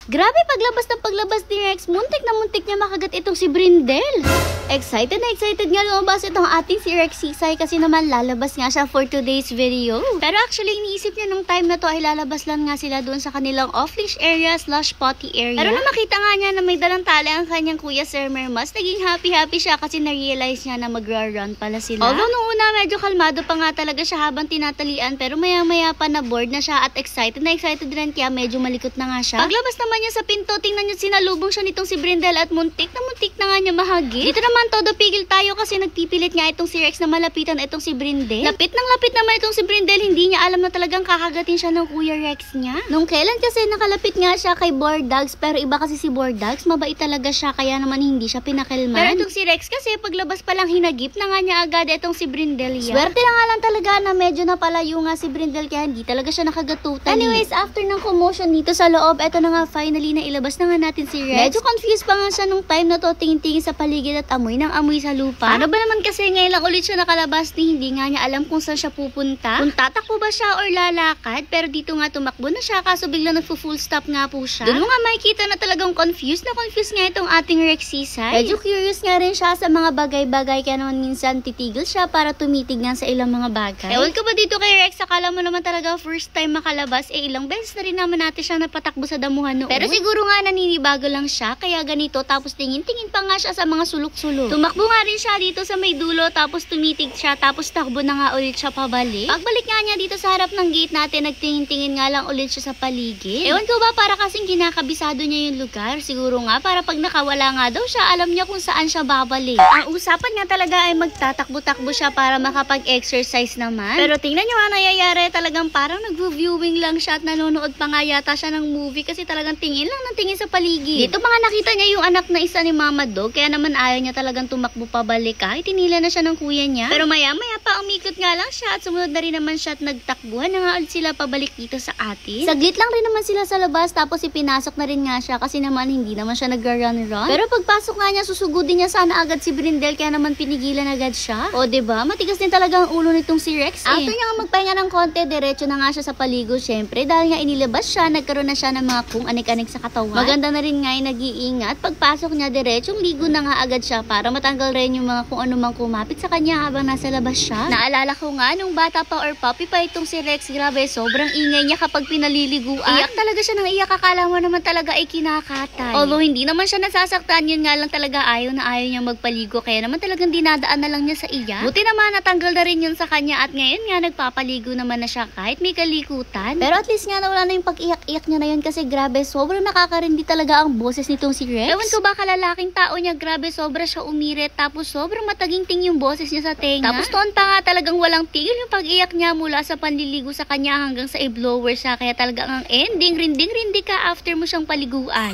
Grabe paglabas ni Rex, muntik na muntik niya makagat itong si Brindel. Excited na excited nga lumabas itong ating si Rex Sisay kasi naman lalabas nga siya for today's video. Pero actually iniisip niya nung time na to ay lalabas lang nga sila doon sa kanilang off-leash area / potty area. Pero na makita nga niya na may dalang tali ang kanyang kuya Sir Mermas, naging happy siya kasi na-realize niya na magra-run pala sila. Although nung una medyo kalmado pa nga talaga siya habang tinatalian, pero maya pa na bored na siya at excited rin kaya medyo malikot na nga siya. Paglabas naman niya sa pinto, tingnan niyo sinalubong siya nitong si Brindel at muntik na nga niya mahagit. Dito naman todo pigil tayo kasi nagpipilit nga itong si Rex na malapitan itong si Brindel. Lapit naman itong si Brindel, hindi niya alam na talagang kakagatin siya ng kuya Rex niya. Nung kailan kasi nakalapit nga siya kay Bordags, pero iba kasi si Bordags, mabait talaga siya kaya naman hindi siya pinakilman. Pero itong si Rex kasi paglabas pa lang hinagip na nga niya agad itong si Brindel yan. Swerte na nga lang talaga na medyo napalayo nga si Brindel kaya hindi talaga siya nakagatutan. Anyways, after ng commotion dito sa loob, eto na nga finally na ilabas na nga natin si Rex. Medyo confused pa nga siya nung time na to, tingin-tingin sa paligid at amoy ng amoy sa lupa. Ano ba naman kasi ngayon lang ulit siya nakalabas ni hindi nga niya alam kung saan siya pupunta. Kung tatakbo ba siya or lalakad, pero dito nga tumakbo na siya kaso biglang nagpo-full stop nga po siya. Doon mo nga makikita na talagang confused nga itong ating Rex Sisay. Medyo curious nga rin siya sa mga bagay-bagay kaya naman minsan titigil siya para tumitig nga sa ilang mga bagay. Ewan ka ba dito kay Rex, akala mo naman talaga first time makalabas, ilang beses na rin naman natin siya napatakbo sa damuhan noon. Pero siguro nga naninibago lang siya kaya ganito, tapos tingin-tingin pa nga siya sa mga sulok-sulok. Tumakbo nga rin siya dito sa may dulo tapos tumitig siya tapos takbo na nga ulit siya pabalik. Pagbalik nga niya dito sa harap ng gate natin, nagtingin-tingin nga lang ulit siya sa paligid. Ewan ko ba, para kasing kinakabisado niya yung lugar. Siguro nga para pag nakawala nga daw siya, alam niya kung saan siya babalik. Ang usapan nga talaga ay magtatakbo-takbo siya para makapag-exercise naman. Pero tingnan niyo nga nangyayari, talagang parang nag-viewing lang siya at nanonood pa nga yata siya ng movie kasi talagang tingin lang ng tingin sa paligid. Dito mga nakita niya yung anak na isa ni Mama Dog kaya naman ayaw niya talagang tumakbo pabalik kahit tinila na siya ng kuya niya. Pero maya-maya pa umikot nga lang siya at sumunod na rin naman siya at nagtakbuhan na nga ulit sila pabalik dito sa atin. Saglit lang rin naman sila sa labas tapos ipinasok na rin nga siya kasi naman hindi naman siya nag-run. Pero pagpasok nga niya, susugudin niya sana agad si Brindel kaya naman pinigilan agad siya. O diba, matigas din talaga ang ulo nitong si Rex eh. After niya nga magpahinga ng konti, diretso na nga siya sa paligo syempre dahil nga inilabas siya, nagkaroon na siya ng mga kung anik-anik sa katawan. Maganda na rin nga yung nag-iingat. Pagpasok niya, diretsong ligo na nga agad siya para matanggal rin yung mga kung ano mang kumapit sa kanya habang nasa labas siya. Naalala ko nga, nung bata pa or puppy pa itong si Rex, grabe, sobrang ingay niya kapag pinaliliguan. Iyak talaga siya ng iyak, akala mo naman talaga ay kinakatay. Although hindi naman siya nasasaktan, yun nga lang talaga ayaw niya magpaligo kaya naman talagang dinadaan na lang niya sa iyak. Buti naman natanggal na rin yun sa kanya at ngayon nga nagpapaligo naman na siya kahit may kalikutan. Pero at least nga nawala na yung pag-iyak-iyak niya na yun kasi grabe, sobrang nakakarindi talaga ang boses nitong si Rex. Ewan ko ba, kalalaking tao niya, grabe, sobra siya umirit tapos sobrang mataginting yung boses niya sa tenga. Tapos noon pa nga talagang walang tigil yung pag-iyak niya mula sa panliligo sa kanya hanggang sa i-blower siya kaya talagang ang ending, rinding-rindi ka after mo siyang paliguan.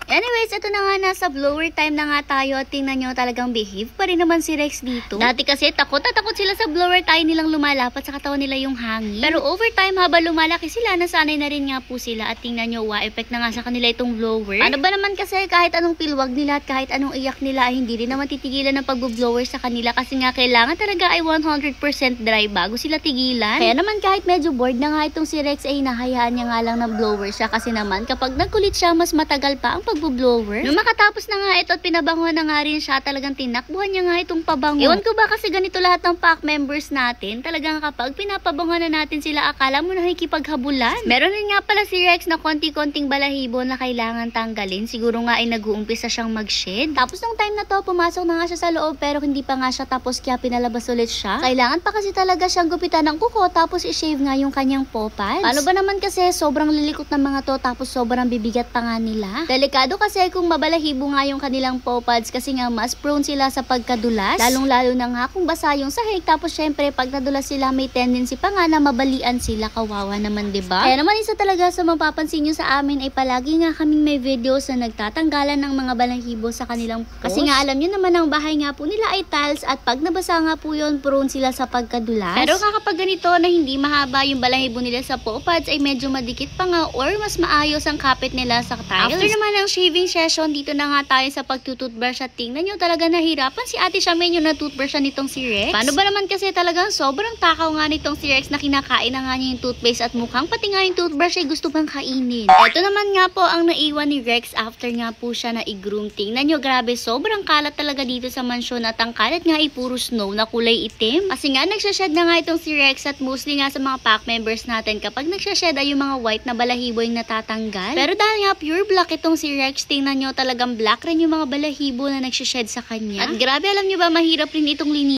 Anyways, ito na nga, nasa blower time na nga tayo at tingnan nyo talagang behave pa rin naman si Rex dito. Dati kasi takot sila sa blower, tayo nilang lumalapat sa katawan nila yung hangin. Pero over time, habang lumalaki sila, nasanay na rin nga po sila at tingnan nyo, effect na nga sa kanila itong blower. Ano ba naman kasi kahit anong pilwag nila at kahit anong iyak nila ay hindi rin naman titigilan ng pag-blower sa kanila kasi nga kailangan talaga ay 100% dry bago sila tigilan. Kaya naman kahit medyo bored na nga itong si Rex ay hinahayaan niya nga lang na blower siya kasi naman kapag nagkulit siya, mas matagal pa ang blower. Nung makatapos na nga ito at pinabanguhan na nga rin siya, talagang tinakbuhan niya nga itong pabango. Ewan ko ba kasi ganito lahat ng pack members natin, talagang kapag pinapabanguhan na natin sila, akala mo nakikipaghabulan. Meron rin nga pala si Rex na konti-konting balahibo na kailangan tanggalin. Siguro nga ay nag-uumpisa siyang mag-shed. Tapos nung time na to, pumasok na nga siya sa loob pero hindi pa nga siya tapos kaya pinalabas ulit siya. Kailangan pa kasi talaga siyang gupitan ng kuko tapos i-shave nga yung kanyang paws. Paano ba naman kasi sobrang lilikot ng mga to tapos sobrang bibigat pa nga nila. Delikado kasi kung mabalahibo nga yung kanilang paw pads kasi nga mas prone sila sa pagkadulas. Lalong-lalo na nga kung basa yung sahig. Tapos syempre pag nadulas sila may tendency pa nga na mabalian sila. Kawawa naman, diba? Kaya naman isa talaga sa mapapansin nyo sa amin ay palagi nga kaming may videos na nagtatanggalan ng mga balahibo sa kanilang paws. Kasi nga alam nyo naman ang bahay nga po nila ay tiles at pag nabasa nga po yun, prone sila sa pagkadulas. Pero nga kapag ganito na hindi mahaba yung balahibo nila sa paw pads ay medyo madikit pa nga or mas maayos ang kapit nila sa tiles. After naman ng shaving session, dito na nga tayo sa pagtututbrush at tingnan nyo talaga nahirapan si Ate Charmaine yung natutbrush nitong si Rex. Paano ba naman kasi talagang sobrang takaw nga nitong si Rex na kinakain na nga niya yung toothpaste at mukhang pati nga yung toothbrush ay gusto pang kainin. Ito naman nga po ang naiwan ni Rex after nga po siya na i-groom. Tingnan nyo, grabe, sobrang kalat talaga dito sa mansyon at ang kalat nga ay puro snow na kulay itim. Kasi nga nagsashed na nga itong si Rex at mostly nga sa mga pack members natin kapag nagsashed ay yung mga white na balahibo yung natatanggal. Pero dahil nga pure black itong si Rex, tingnan nyo talagang black rin yung mga balahibo na nagsashed sa kanya. At grabe, alam nyo ba, mahirap rin itong linisin